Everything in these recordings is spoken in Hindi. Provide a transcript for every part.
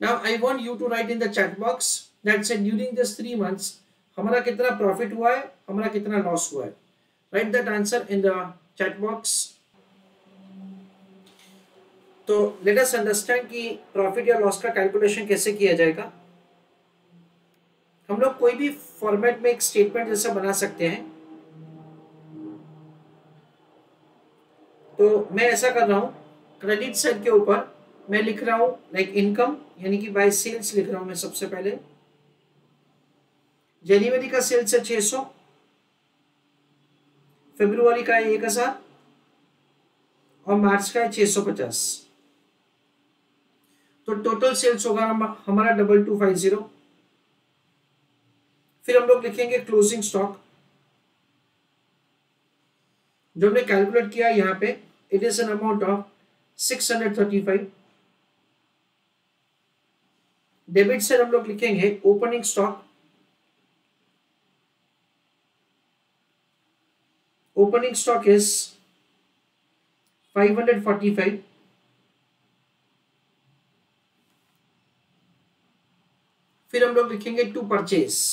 Now I want you to write in the chat box that say during this 3 months हमारा कितना प्रॉफिट हुआ है, हमारा कितना लॉस हुआ है. Right that answer in the chat box. तो लेट अस अंडरस्टैंड कि प्रॉफिट या लॉस का कैलकुलेशन कैसे किया जाएगा. हम लोग कोई भी फॉर्मेट में एक स्टेटमेंट जैसा बना सकते हैं. तो मैं ऐसा कर रहा हूं, क्रेडिट साइड के ऊपर मैं लिख रहा हूं लाइक इनकम, यानी कि बाय सेल्स लिख रहा हूं मैं. सबसे पहले जनवरी का सेल्स है 600, फरवरी का है 1000 और मार्च का है 650. तो टोटल सेल्स होगा हमारा 2250. फिर हम लोग लिखेंगे क्लोजिंग स्टॉक जो हमने कैलकुलेट किया यहां पे. It is an amount of 635. Debit से हम लोग लिखेंगे opening stock. Opening stock is 545. फिर हम लोग लिखेंगे टू परचेज.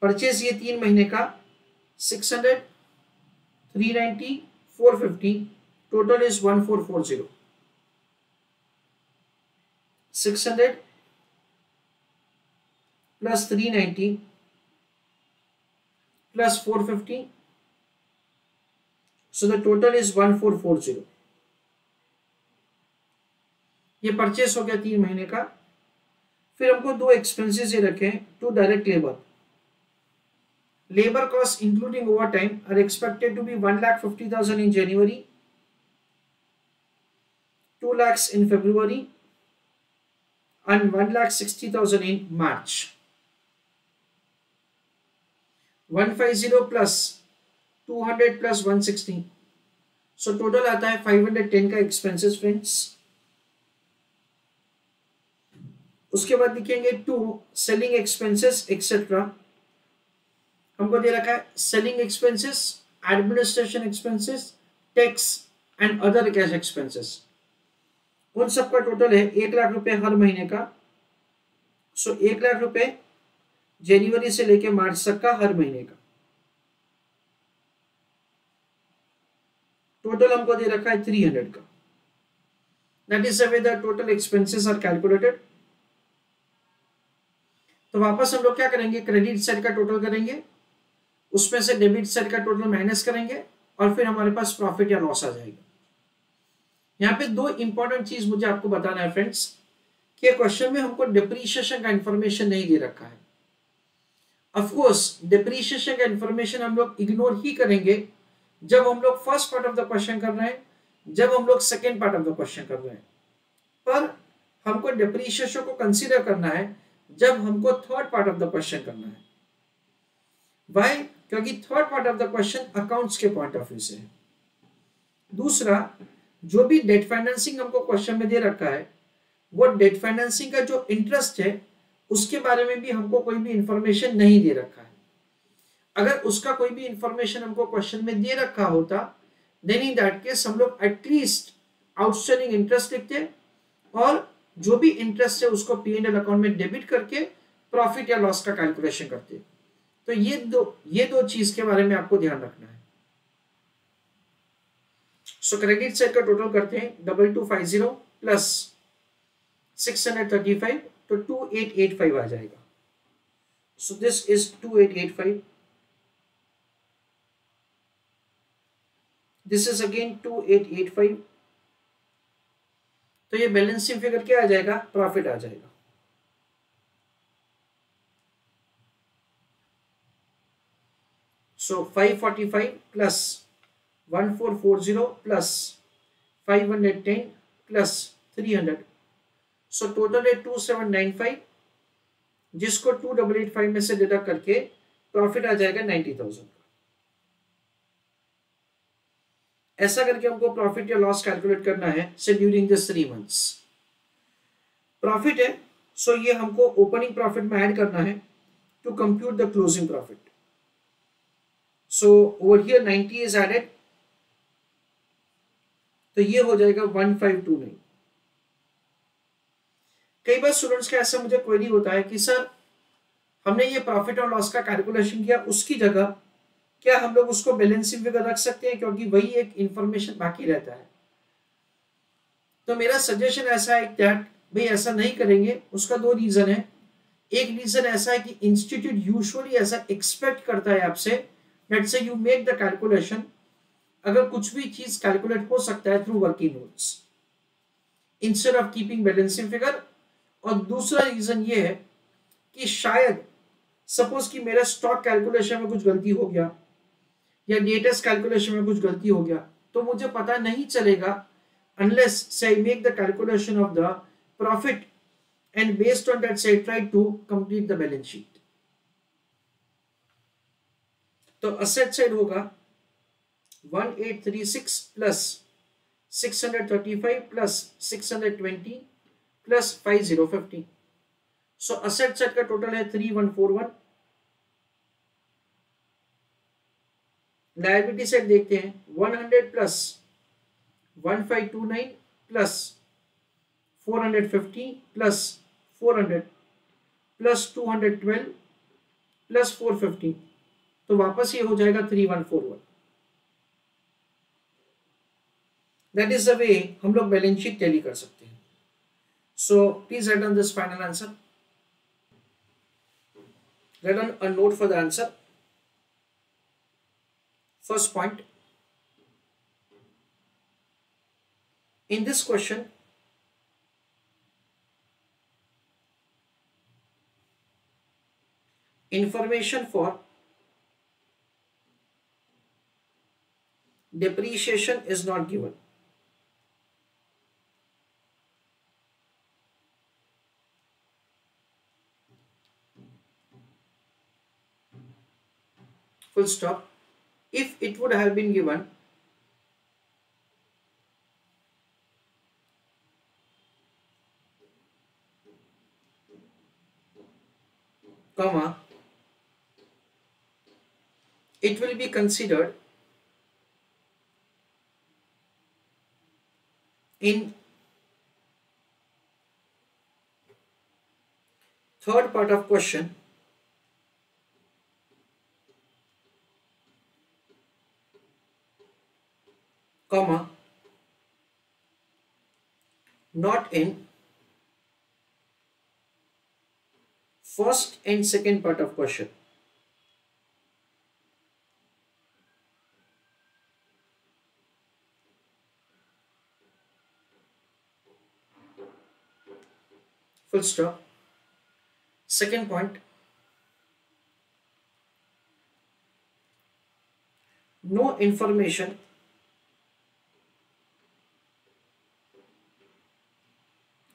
परचेज ये 3 महीने का 600, 390, 450. Total is 1440. 600 plus 390 plus 450. So the total is 1440. ये परचेस हो गया 3 महीने का. फिर हमको दो एक्सपेंसेस ये रखे हैं. Two direct labour. Labour cost including over time are expected to be 1,50,000 in January, 2 lakhs in February and 1,60,000 in March. 150 plus 200 plus 160. So total आता है 510 का एक्सपेंसेस फ्रेंड्स. उसके बाद लिखेंगे टू सेलिंग एक्सपेंसेस एक्सेट्रा. हमको दे रखा है selling expenses, administration expenses, tax and other cash expenses. उन सब का टोटल है 1 लाख रुपए हर महीने का. सो 1 लाख रुपए जनवरी से लेके मार्च तक का हर महीने का. टोटल हमको दे रखा है 300 का. That is the way the total expenses are calculated. तो वापस हम लोग क्या करेंगे, क्रेडिट साइड का टोटल करेंगे, उसमें से डेबिट साइड का टोटल माइनस करेंगे और फिर हमारे पास प्रॉफिट या लॉस आ जाएगा. यहाँ पे दो इंपॉर्टेंट चीज मुझे आपको बताना है फ्रेंड्स कि क्वेश्चन में हमको डिप्रीशिएशन का इंफॉर्मेशन नहीं दे रखा है. ऑफ कोर्स डिप्रीशिएशन का इंफॉर्मेशन हम लोग इग्नोर ही करेंगे जब हम लोग first part of the question कर रहे हैं, जब हम लोग second part of the question कर रहे हैं. पर हमको डिप्रीशिएशन को कंसीडर करना है जब हमको third part of the question करना है. व्हाई? क्योंकि third part of the question accounts के पॉइंट ऑफ व्यू से है. दूसरा, जो भी डेट फाइनेंसिंग हमको क्वेश्चन में दे रखा है वो डेट फाइनेंसिंग का जो इंटरेस्ट है उसके बारे में भी हमको कोई भी इंफॉर्मेशन नहीं दे रखा है. अगर उसका कोई भी इंफॉर्मेशन हमको क्वेश्चन में दे रखा होता देन इन दैट केस हम लोग एटलीस्ट आउटस्टैंडिंग इंटरेस्ट लिखते और जो भी इंटरेस्ट है उसको P&L अकाउंट में डेबिट करके प्रॉफिट या लॉस का कैलकुलेशन करते. तो ये दो चीज के बारे में आपको ध्यान रखना है. सो क्रेडिट साइड का टोटल करते हैं 2250 प्लस 635 तो 2885 आ जाएगा. So this is 2885. This is again 2885. तो ये बैलेंसिंग फिगर क्या आ जाएगा, प्रॉफिट आ जाएगा. सो 545 plus 1440 plus 510 plus 300. So total है 2795 जिसको 2885 में से डिडक्ट करके प्रॉफिट आ जाएगा 90,000. ऐसा करके हमको प्रॉफिट या लॉस कैलकुलेट करना है से ड्यूरिंग दिस 3 मंथ्स. प्रॉफिट है सो ये हमको ओपनिंग प्रॉफिट में ऐड करना है to compute the closing profit. So over here 90 is added. तो ये हो जाएगा 1529। कई बार स्टूडेंट्स का ऐसा मुझे क्वेरी होता है कि सर हमने ये प्रॉफिट और लॉस का कैलकुलेशन किया, उसकी जगह क्या हम लोग उसको बैलेंसिंग फिगर रख सकते हैं, क्योंकि वही एक इंफॉर्मेशन बाकी रहता है। तो मेरा सजेशन ऐसा है दैट भाई ऐसा नहीं करेंगे। उसका दो रीजन है। एक रीजन ऐसा है कि इंस्टीट्यूट यूजुअली ऐसा एक्सपेक्ट करता है आपसे, let's say you make the calculation, अगर कुछ भी चीज कैलकुलेट हो सकता है through working notes instead of keeping balancing figure. और दूसरा रीजन ये है कि शायद सपोज कि मेरा स्टॉक कैलकुलेशन में कुछ गलती हो गया या डेटस कैलकुलेशन में कुछ गलती हो गया, तो मुझे पता नहीं चलेगा unless say I make the calculation of the profit and based on that say I try to complete the balance sheet। तो asset side होगा 1836 plus 635 plus 620 plus 5050। सो asset side का टोटल है 3141। लायबिलिटी साइड देखते हैं 100 plus 1529 plus 450 plus 400 plus 212 plus 450, तो वापस ये हो जाएगा 3141। दैट इज द वे हम लोग बैलेंस शीट टैली कर सकते हैं। So please write down this final answer, write down a note for the answer. First point, in this question information for depreciation is not given। full stop। if it would have been given, comma, it will be considered in third part of question, comma, not in first and second part of question। full stop। second point, no information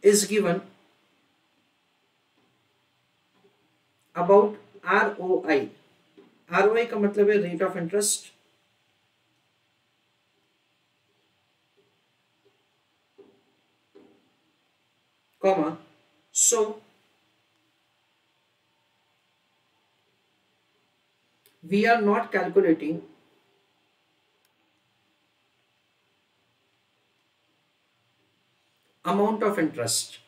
is given about ROI। ROI का मतलब है rate of interest, comma, so we are not calculating amount of interest,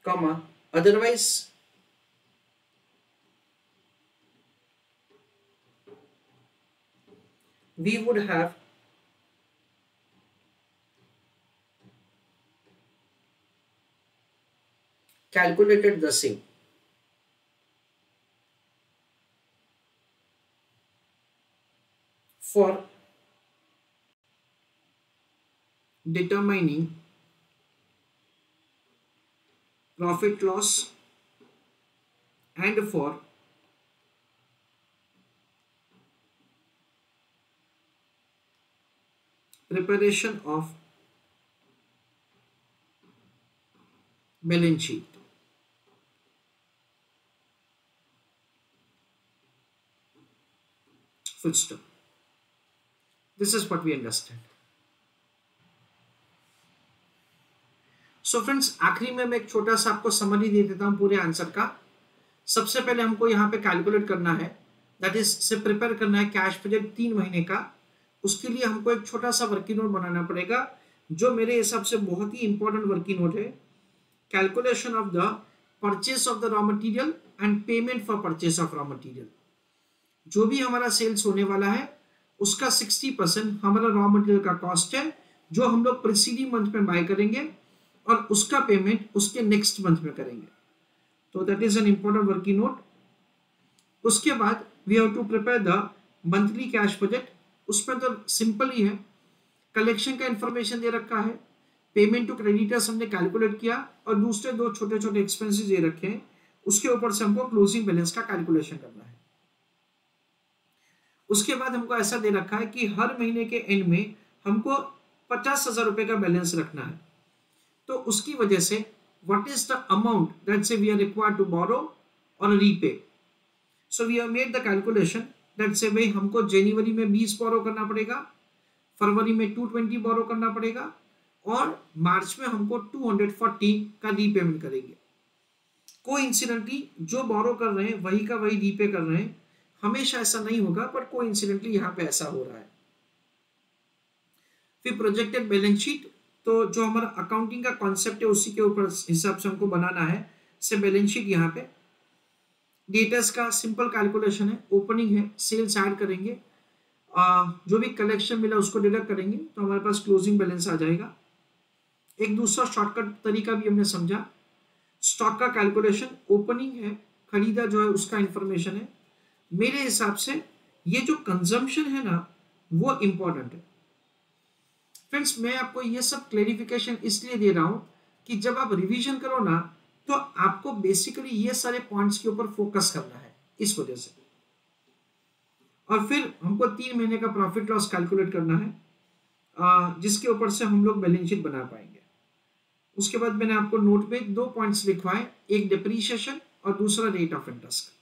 comma, otherwise we would have calculated the same। for determining profit loss and for preparation of balance sheet। full stop। this is what we understand। So friends, आखिरी में मैं एक छोटा सा आपको समरी दे देता हूं पूरे आंसर का। सबसे पहले हमको यहाँ पे कैलकुलेट करना है, दैट इज से प्रिपेयर करना है कैश बजट 3 महीने का। उसके लिए हमको एक छोटा सा वर्किंग नोट बनाना पड़ेगा, जो मेरे हिसाब से बहुत ही इंपॉर्टेंट वर्किंग नोट है। Calculation of the purchase of the raw material and payment for purchase of raw material. जो भी हमारा सेल्स होने वाला है उसका 60% हमारा रॉ मटेरियल का कॉस्ट है, जो हम लोग प्रीसीडिंग मंथ में बाय करेंगे और उसका पेमेंट उसके नेक्स्ट मंथ में करेंगे। तो that is an important working note. उसके बाद we have to prepare the monthly cash budget. उसमें तो सिंपल ही है, कलेक्शन का इंफॉर्मेशन दे रखा है, पेमेंट टू क्रेडिटर्स हमने कैलकुलेट किया और दूसरे 2 छोटे छोटे एक्सपेंसेस दे रखे हैं, उसके ऊपर से हमको क्लोजिंग बैलेंस का कैलकुलेशन करना है। उसके बाद हमको ऐसा दे रखा है कि हर महीने के एंड में हमको 50,000 रुपए का बैलेंस रखना है। तो उसकी वजह से what is the amount that say we are required to borrow और repay. So we have made the calculation that say भाई हमको जनवरी में 20 बोरो करना पड़ेगा, फरवरी में 220 बोरो करना पड़ेगा और मार्च में हमको 240 का रीपेमेंट करेंगे। कोइंसिडेंटली जो बोरो कर रहे हैं वही का वही रीपे कर रहे हैं, हमेशा ऐसा नहीं होगा, पर कोइंसिडेंटली यहाँ पे ऐसा हो रहा है। फिर प्रोजेक्टेड बैलेंस शीट, तो जो हमारा अकाउंटिंग का कॉन्सेप्ट है उसी के ऊपर हिसाब से हमको बनाना है। से बैलेंस शीट यहाँ पे डेटर्स का सिंपल कैलकुलेशन है, ओपनिंग है, सेल्स ऐड करेंगे, जो भी कलेक्शन मिला उसको डिडक्ट करेंगे तो हमारे पास क्लोजिंग बैलेंस आ जाएगा। एक दूसरा शॉर्टकट तरीका भी हमने समझा, स्टॉक का कैलकुलेशन, ओपनिंग है, खरीदा जो है उसका इंफॉर्मेशन है। मेरे हिसाब से ये जो कंजम्पशन है ना वो इंपॉर्टेंट है। फ्रेंड्स, मैं आपको ये सब क्लेरिफिकेशन इसलिए दे रहा हूं कि जब आप रिवीजन करो ना तो आपको बेसिकली ये सारे पॉइंट्स के ऊपर फोकस करना है, इस वजह से। और फिर हमको 3 महीने का प्रॉफिट लॉस कैलकुलेट करना है, जिसके ऊपर से हम लोग बैलेंस शीट बना पाएंगे। उसके बाद मैंने आपको नोट पे 2 पॉइंट्स लिखवाए, एक डिप्रीशिएशन और दूसरा रेट ऑफ इंटरेस्ट।